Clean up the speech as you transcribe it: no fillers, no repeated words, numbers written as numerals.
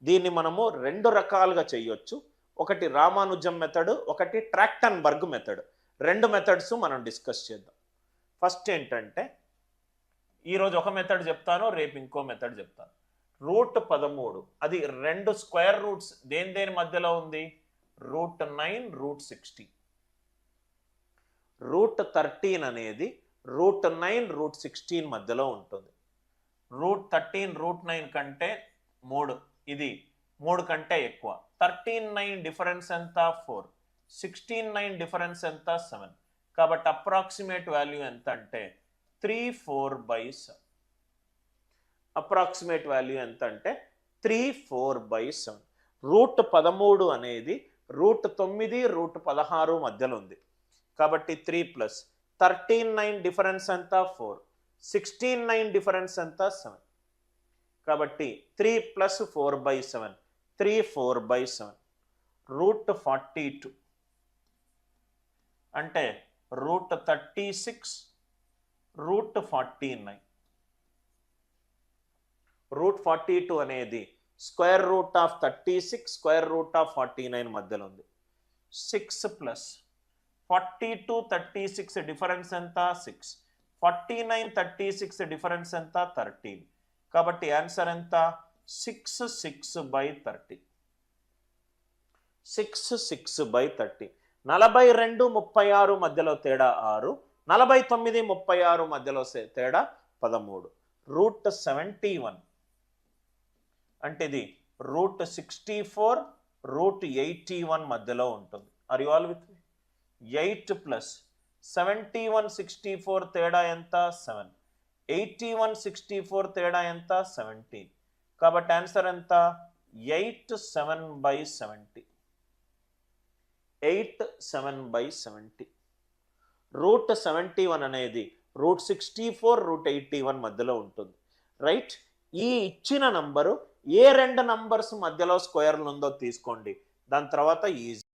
దీన్ని మనము రెండు రకాలుగా చేయొచ్చు. ఒకటి రామానుజం మెథడ్, ఒకటి ట్రాక్టన్బర్గ్ మెథడ్. రెండు మెథడ్స్ మనం డిస్కస్ చేద్దాం. ఫస్ట్ ఏంటంటే ఈరోజు ఒక మెథడ్ చెప్తాను, రేపు ఇంకో మెథడ్ చెప్తాను. రూట్ 13 అది రెండు స్క్వేర్ రూట్స్ దేని మధ్యలో ఉంది? Route 9 route 16. రూట్ 13 అనేది రూట్ 9 రూట్ 16 మధ్యలో ఉంటుంది. రూట్ 13 రూట్ 9 కంటే 3, ఇది 3 కంటే ఎక్కువ. 13 9 డిఫరెన్స్ ఎంత? 4. 16 9 డిఫరెన్స్ ఎంత? 7. కాబట్టి అప్రాక్సిమేట్ వాల్యూ ఎంత అంటే 3/4/7. అప్రాక్సిమేట్ వాల్యూ ఎంత అంటే 3/4/7. రూట్ 13 అనేది రూట్ 9 రూట్ 16 మధ్యలో ఉంది కాబట్టి 3 ప్లస్ 13 9 డిఫరెన్స్ ఎంత? 4. 16 9 డిఫరెన్స్ ఎంత? 7. కాబట్టి 3 ప్లస్ 4/7 3/4/7. రూట్ 42 అంటే రూట్ 36 రూట్ 49. రూట్ 42 అనేది square root of 36 square root of 49 మధ్యలో ఉంది. 6 ప్లస్ 42 36 డిఫరెన్స్ ఎంత? 6. 49 36 డిఫరెన్స్ ఎంత? 13. కాబట్టి ఆన్సర్ ఎంత? 6 6/30. 6 6/30. 42 36 మధ్యలో తేడా 6. 49 36 మధ్యలో తేడా 13. రూట్ 71 అంటే ఇది రూట్ 64 రూట్ 81 మధ్యలో ఉంటుంది. Are you all with me? 8 plus 71 64 తేడా ఎంత? 7. 81 64 తేడా ఎంత? 17. కాబట్టి ఆన్సర్ ఎంత? 8 7/70. 8 7/70. రూట్ 71 అనేది రూట్ 64 రూట్ 81 మధ్యలో ఉంటుంది. రైట్? ఈ ఇచ్చిన నంబరు ఏ రెండు నంబర్స్ మధ్యలో స్క్వేర్లు ఉందో తీసుకోండి, దాని తర్వాత ఈజీ.